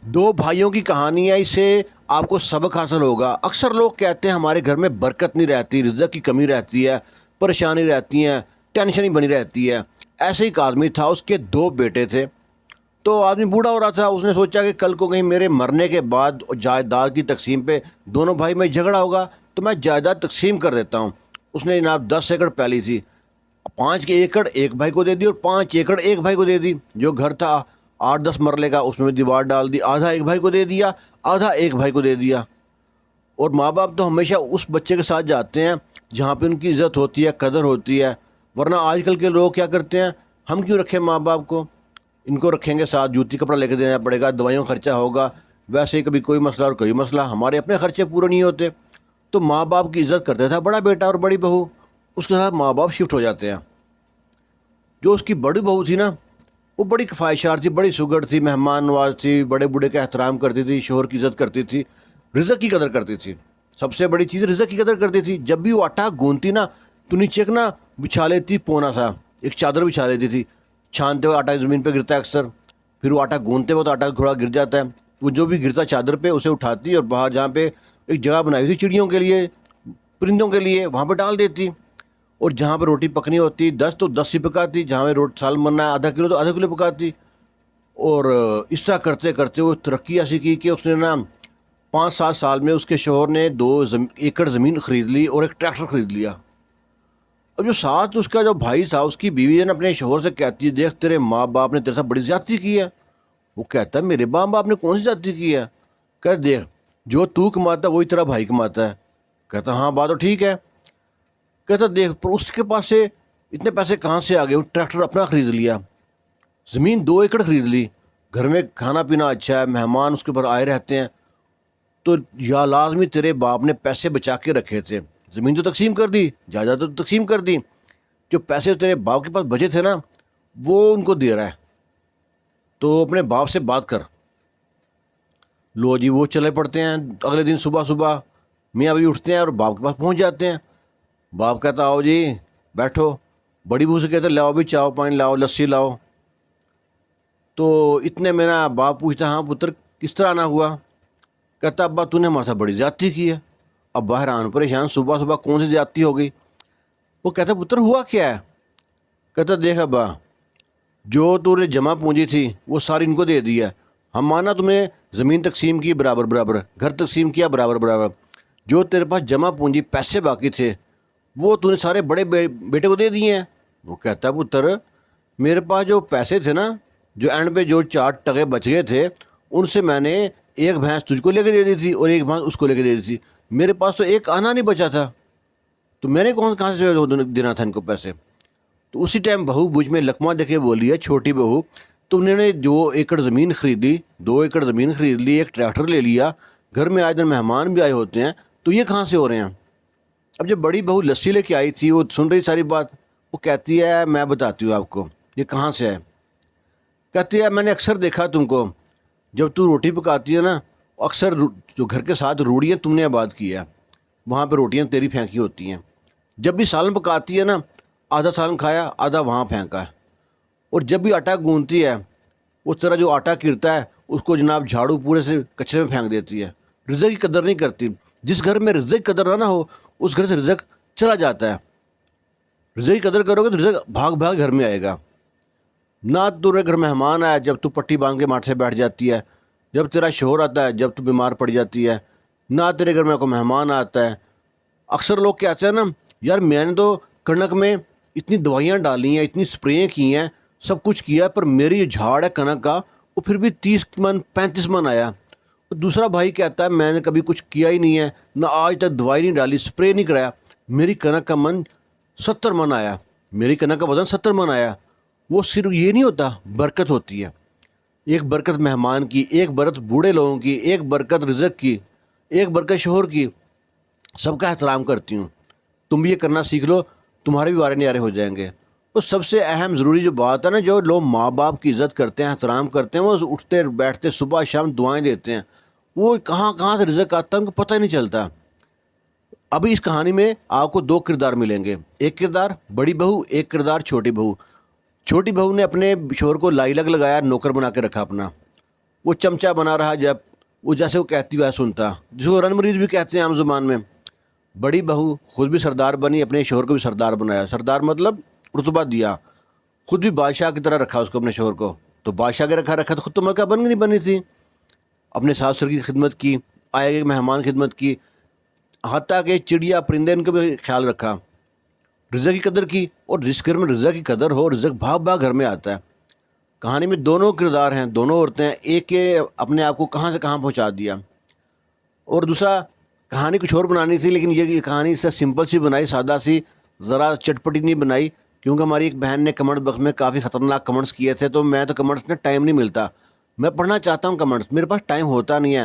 दो भाइयों की कहानी है। इससे आपको सबक हासिल होगा। अक्सर लोग कहते हैं हमारे घर में बरकत नहीं रहती, रिज़्क़ की कमी रहती है, परेशानी रहती है, टेंशन ही बनी रहती है। ऐसे ही एक आदमी था, उसके दो बेटे थे। तो आदमी बूढ़ा हो रहा था। उसने सोचा कि कल को कहीं मेरे मरने के बाद जायदाद की तकसीम पे दोनों भाई में झगड़ा होगा तो मैं जायदाद तकसीम कर देता हूँ। उसने जनाब 10 एकड़ पैली थी, 5 एकड़ एक भाई को दे दी और 5 एकड़ एक भाई को दे दी। जो घर था 8-10 मरले का, उसमें भी दीवार डाल दी। आधा एक भाई को दे दिया, आधा एक भाई को दे दिया। और माँ बाप तो हमेशा उस बच्चे के साथ जाते हैं जहाँ पे उनकी इज़्ज़त होती है, कदर होती है। वरना आजकल के लोग क्या करते हैं, हम क्यों रखें माँ बाप को, इनको रखेंगे साथ, जूती कपड़ा लेके देना पड़ेगा, दवाइयों का खर्चा होगा, वैसे ही कभी कोई मसला और कोई मसला, हमारे अपने खर्चे पूरे नहीं होते। तो माँ बाप की इज़्ज़त करता था बड़ा बेटा और बड़ी बहू। उसके साथ माँ बाप शिफ्ट हो जाते हैं। जो उसकी बड़ी बहू थी ना, वो बड़ी ख्वाहिशार थी, बड़ी सुगड़ थी, मेहमान नवाज थी, बड़े बूढ़े का एहतराम करती थी, शोहर की इज़्ज़त करती थी, रिज़्क़ की कदर करती थी। सबसे बड़ी चीज़ रिज़्क़ की कदर करती थी। जब भी वो आटा गूंथती ना तो नीचे एक ना बिछा लेती, पोना सा एक चादर बिछा लेती थी। छानते हुए आटा ज़मीन पे गिरता है अक्सर, फिर वो आटा गूंथते हुए तो आटा थोड़ा गिर जाता है। वो जो भी गिरता चादर पे उसे उठाती और बाहर जहाँ पे एक जगह बनाई थी चिड़ियों के लिए, परिंदों के लिए, वहाँ पे डाल देती। और जहाँ पे रोटी पकनी होती 10 तो 10 ही पकाती, जहाँ पे रोटी साल बनना है आधा किलो तो आधा किलो पकाती। और इस तरह करते करते वो तरक्की ऐसी की कि उसने ना 5-7 साल में उसके शोहर ने 2 एकड़ ज़मीन ख़रीद ली और एक ट्रैक्टर ख़रीद लिया। अब जो साथ उसका जो भाई था, उसकी बीवी है ना, अपने शोहर से कहती है, देख तेरे माँ बाप ने तेरे साथ बड़ी ज़्यादती की है। वो कहता है मेरे माँ बाप ने कौन सी ज़्यादती की है। कहता देख, जो तू कमाता है वही तेरा भाई कमाता है। कहता हाँ बात तो ठीक है। कहता देख, पर उसके पास से इतने पैसे कहाँ से आ गए। वो ट्रैक्टर अपना ख़रीद लिया, ज़मीन 2 एकड़ ख़रीद ली, घर में खाना पीना अच्छा है, मेहमान उसके ऊपर आए रहते हैं। तो या लाजमी तेरे बाप ने पैसे बचा के रखे थे, ज़मीन तो तकसीम कर दी, जायदाद तो तकसीम कर दी, जो पैसे तेरे बाप के पास बचे थे ना वो उनको दे रहा है। तो अपने बाप से बात कर। लो जी, वो चले पड़ते हैं। अगले दिन सुबह सुबह मियाँ भी उठते हैं और बाप के पास पहुँच जाते हैं। बाप कहता आओ जी बैठो। बड़ी बहू से कहते लाओ भी चाय पानी लाओ, लस्सी लाओ। तो इतने में ना बाप पूछता हाँ पुत्र किस तरह आना हुआ। कहता अब्बा तूने हमारे साथ बड़ी ज़्यादती की है। अब हैरान परेशान, सुबह सुबह कौन सी ज़्यादती हो गई। वो कहता पुत्र हुआ क्या है। कहता देख अब्बा, जो तूने जमा पूंजी थी वो सारी इनको दे दी है। हम माना तुमने ज़मीन तकसीम की बराबर बराबर, घर तकसीम किया बराबर बराबर, जो तेरे पास जमा पूंजी पैसे बाकी थे वो तूने सारे बड़े बेटे को दे दिए हैं। वो कहता पुत्र मेरे पास जो पैसे थे ना, जो एंड पे जो 4 टके बच गए थे, उनसे मैंने एक भैंस तुझको लेके दे दी थी और एक भैंस उसको लेके दे दी थी। मेरे पास तो एक आना नहीं बचा था, तो मैंने कहाँ से देना था इनको पैसे। तो उसी टाइम बहू बुझ में लकमा देके बोली है, छोटी बहू तुमने 2 एकड़ ज़मीन खरीदी, 2 एकड़ ज़मीन खरीद ली, एक ट्रैक्टर ले लिया, घर में आए दिन मेहमान भी आए होते हैं, तो ये कहाँ से हो रहे हैं। अब जब बड़ी बहू लस्सी लेके आई थी, वो सुन रही सारी बात। वो कहती है मैं बताती हूँ आपको ये कहाँ से है। कहती है मैंने अक्सर देखा तुमको, जब तू रोटी पकाती है ना, अक्सर जो घर के साथ रूढ़ियाँ तुमने आबाद की है, वहाँ पे रोटियाँ तेरी फेंकी होती हैं। जब भी सालन पकाती है ना, आधा सालन खाया आधा वहाँ फेंका है। और जब भी आटा गूंथती है, उस तरह जो आटा गिरता है उसको जनाब झाड़ू पूरे से कचरे में फेंक देती है। रिज़्क़ की कदर नहीं करती। जिस घर में रिज़्क़ की कदर ना हो उस घर से रिज़्क़ चला जाता है। रिज़्क़ की कदर करोगे तो रिज़्क़ भाग भाग घर में आएगा। ना तेरे घर मेहमान आया जब तू पट्टी बांध के माथे से बैठ जाती है, जब तेरा शोहर आता है जब तू बीमार पड़ जाती है, ना तेरे घर में कोई मेहमान आता है। अक्सर लोग कहते हैं ना, यार मैंने तो कनक में इतनी दवाइयाँ डाली हैं, इतनी स्प्रे की हैं, सब कुछ किया, पर मेरी जो झाड़ है कनक का वो फिर भी 30 मन 35 मन आया। तो दूसरा भाई कहता है मैंने कभी कुछ किया ही नहीं है, ना आज तक दवाई नहीं डाली, स्प्रे नहीं कराया, मेरी कनक का मन 70 मन आया, मेरी कनक का वज़न 70 मन आया। वो सिर्फ ये नहीं होता, बरकत होती है। एक बरकत मेहमान की, एक बरकत बूढ़े लोगों की, एक बरकत रिज़्क़ की, एक बरकत शोहर की। सबका एहतराम करती हूँ। तुम भी ये करना सीख लो, तुम्हारे भी वारे न्यारे हो जाएंगे। तो सबसे अहम ज़रूरी जो बात है ना, जो लोग माँ बाप की इज़्ज़त करते हैं, एहतराम करते हैं, वो उठते बैठते सुबह शाम दुआएं देते हैं, वो कहाँ कहाँ से रिज़्क़ आता है उनको पता ही नहीं चलता। अभी इस कहानी में आपको 2 किरदार मिलेंगे, एक किरदार बड़ी बहू, एक किरदार छोटी बहू। छोटी बहू ने अपने शोहर को लाई लग लगाया, नौकर बना के रखा अपना। وہ چمچہ بنا رہا جب وہ جیسے وہ کہتی ہے سنتا، جس کو رن مریض بھی کہتے ہیں عام زبان میں۔ بڑی بہو خود بھی سردار بنی، اپنے شوہر کو بھی سردار بنایا، سردار مطلب رتبہ دیا، خود بھی بادشاہ کی طرح رکھا اس کو، اپنے شوہر کو۔ تو بادشاہ کے رکھا تو خود تو ملکہ بن نہیں بنی تھی، اپنے ساس سسر کی خدمت کی، آئے گئے مہمان کی خدمت کی، حتیٰ کہ چڑیا پرندے ان کا بھی خیال رکھا، رزق کی قدر کی۔ اور جس گھر میں رزق کی قدر ہو، رزق بھاگ بھاگ گھر میں آتا ہے۔ کہانی میں دونوں کردار ہیں، دونوں عورتیں ہیں، ایک کے اپنے آپ کو کہاں سے کہاں پہنچا دیا، اور دوسرا کہانی کچھ اور بنانی تھی، لیکن یہ کہانی اس سے سمپل سی بنائی، سادہ سی، ذرا چٹپٹی نہیں بنائی، کیونکہ ہماری ایک بہن نے کمنٹ باکس میں کافی خطرناک کمنٹس کیے تھے، تو میں تو کمنٹس میں ٹائم نہیں ملتا، میں پڑھنا چاہتا ہوں کمنٹس، میرے پاس ٹائم ہوتا نہیں ہے،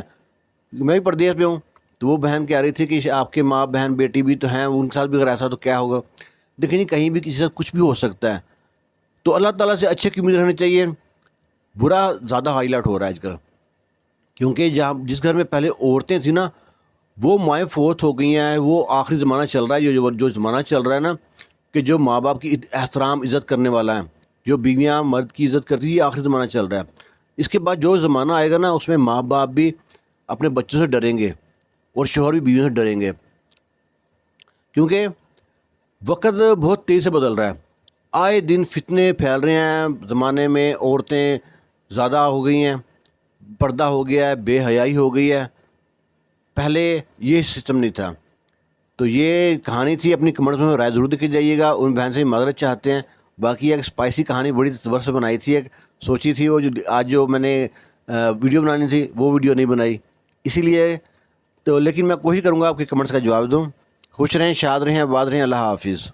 میں بھی پردیس پہ ہوں۔ تو وہ بہن کہہ رہی تھی کہ آپ کے ماں بہن بیٹی بھی تو ہیں، ان کے ساتھ بھی اگر ایسا تو کیا ہوگا۔ دیکھیں جی، کہیں بھی کسی سے کچھ بھی ہو سکتا ہے، تو اللہ تعالیٰ سے اچھے کی امید رہنی چاہیے۔ برا زیادہ ہائی لائٹ ہو رہا ہے آج کل، کیونکہ جس گھر میں پہلے عورتیں تھیں نا، وہ مائیں فوت ہو گئی ہیں، وہ آخری زمانہ چل رہا ہے، جو زمانہ چل رہا ہے نا، کہ جو ماں باپ کی احترام عزت کرنے والا ہے، جو بیویاں مرد کی عزت کرتی ہیں، یہ آخری زمانہ چل رہا ہے۔ اس کے بعد جو زمانہ آئے گا نا، اس میں ماں باپ بھی اپنے بچوں سے ڈریں گے، اور شوہر بھی بیویوں سے ڈریں گے، کیونکہ وقت بہت تیزی سے بدل رہا ہے، آئے دن فتنے پھیل رہے ہیں زمانے میں، عورتیں زیادہ ہو گئی ہیں، پردہ ہو گیا ہے، بے حیائی ہو گئی ہے، پہلے یہ سسٹم نہیں تھا۔ تو یہ کہانی تھی، اپنی کمنٹس میں رائے ضرور دکھ جائیے گا، ان بہن سے معذرت چاہتے ہیں۔ باقی ایک اسپائسی کہانی بڑی زبر سے بنائی تھی، ایک سوچی تھی، وہ جو آج جو میں نے ویڈیو بنانی تھی وہ ویڈیو نہیں بنائی، اسی لیے تو، لیکن میں کوشش کروں گا آپ کے کمنٹس کا جواب دوں۔ خوش رہیں، شاد رہیں، آباد رہیں، اللہ حافظ۔